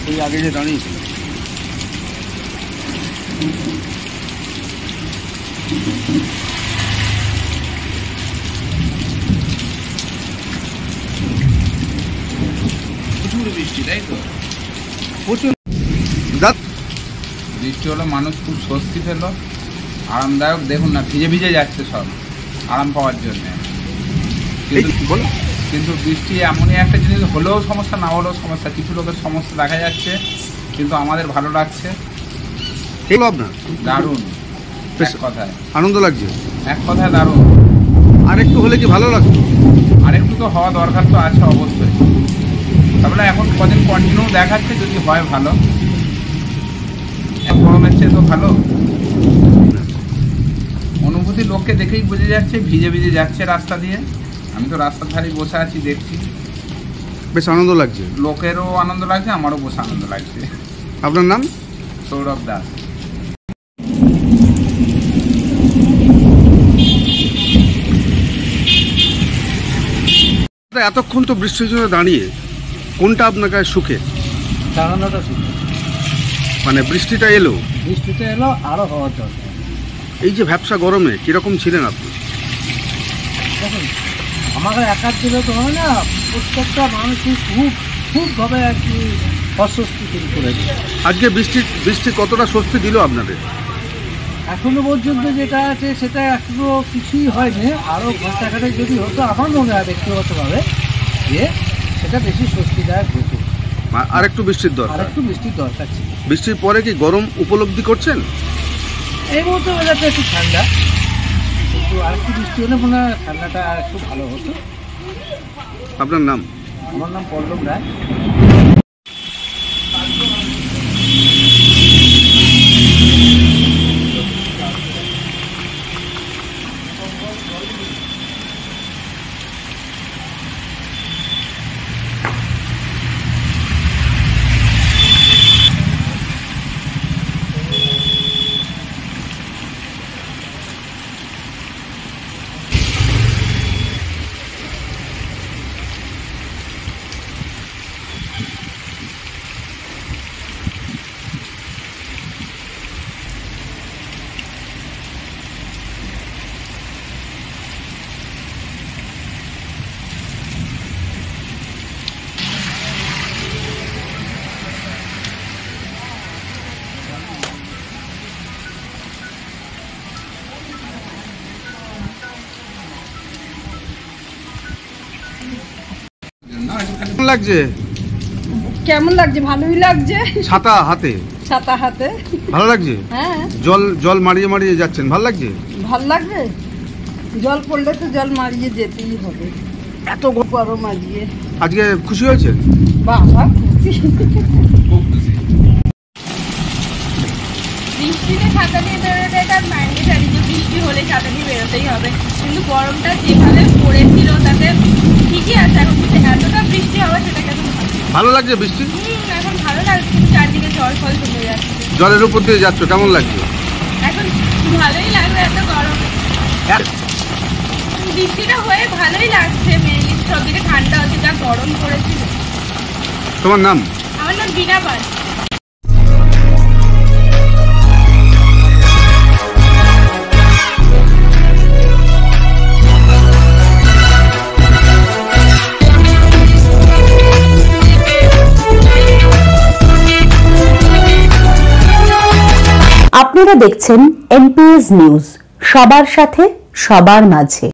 ওই আগে যে দাঁড়িয়েছিল প্রচুর বৃষ্টি, তাই তো? প্রচুর বৃষ্টি হলো, মানুষ খুব স্বস্তি পেল, আরামদায়ক। দেখুন না, ভিজে ভিজে যাচ্ছে সব আরাম পাওয়ার জন্য। কিন্তু বৃষ্টি এমনই একটা জিনিস, হলেও সমস্যা, না হলেও সমস্যা। কিছু লোকের সমস্যা দেখা যাচ্ছে, কিন্তু আমাদের ভালো লাগছে। দারুণ, এক কথায় আনন্দ লাগছে, এক কথায় দারুণ। আর একটু হলে কি ভালো লাগছে? আর একটু তো হওয়া দরকার তো আছে অবশ্যই। তারপরে এখন কদিন কন্টিনিউ দেখাচ্ছে, যদি হয় ভালো। গরমের চেয়ে তো ভালো। অনুভূতি লোককে দেখেই বোঝা যাচ্ছে, ভিজে ভিজে যাচ্ছে রাস্তা দিয়ে। আমি তো রাস্তার ধারে বসে আছি, দেখছি, বেশ আনন্দ লাগছে। লোকেরও আনন্দ লাগছে, আমারও বসে আনন্দ লাগছে। আপনার নাম? সৌরভ দাস। এতক্ষণ তো বৃষ্টির জন্য দাঁড়িয়ে, কোনটা আপনার কাছে সুখে? দাঁড়ানোটা সুখে। মানে বৃষ্টিটা এলো আরো হওয়ার দরকার। এই যে ভ্যাপসা গরমে কিরকম ছিলেন আপনি? দেখুন, আমাকে একার দিলে তো হয় না, প্রত্যেকটা মানুষই খুবভাবে আর কি অস্বস্তি তৈরি করেছে। আজকে বৃষ্টি কতটা স্বস্তি দিল আপনাদের? এখনো পর্যন্ত যেটা আছে সেটা এখনো কিছুই হয়নি। আরও ঘন্টাখানেক যদি হতো, আমার মনে হয় ব্যক্তিগতভাবে যে সেটা বেশি স্বস্তিদায়ক হতো। আর একটু বৃষ্টির দরকার, ছিল। বৃষ্টির পরে কি গরম উপলব্ধি করছেন? এই মুহূর্তে ওয়েদারটা একটু ঠান্ডা, কিন্তু আর একটু বৃষ্টি হলে মনে হয় ঠান্ডাটা আর একটু ভালো হতো। আপনার নাম? আমার নাম পল্লব রায়। কেমন লাগছে? ভালোই লাগছে। ছাতা হাতে ভালো লাগছে। হ্যাঁ, জল মারিয়ে মারিয়ে যাচ্ছেন, ভালো লাগছে? ভালো লাগবে। জল পড়লে তো জল মারিয়ে যেতেই হবে, এত গরম আজকে। আজকে খুশি হয়েছে? বাবা খুশি। বৃষ্টিতে ছাতা নিয়ে বেরোতে এটা ম্যান্ডেটারি, যে বৃষ্টি হলে ছাতা নিয়ে বেরোতেই হবে। কিন্তু গরমটা যেভাবে পড়েছিল তাতে ঠিকই আছে। এখন এতটা বৃষ্টি হবে সেটা কেন ভালো লাগছে? বৃষ্টি এখন ভালো লাগছে, চারদিকে জল ফল জমে যাচ্ছে। জলের উপর দিয়ে যাচ্ছ, কেমন লাগছে? এখন ভালোই লাগবে, এত গরম। বৃষ্টিটা হয়ে ভালোই লাগছে, মেনলি সবদিকে ঠান্ডা হচ্ছে, যা গরম পড়েছিল। তোমার নাম? আমার নাম বিনা পাল। আপনারা দেখছেন এনপিএস নিউজ, সবার সাথে সবার মাঝে।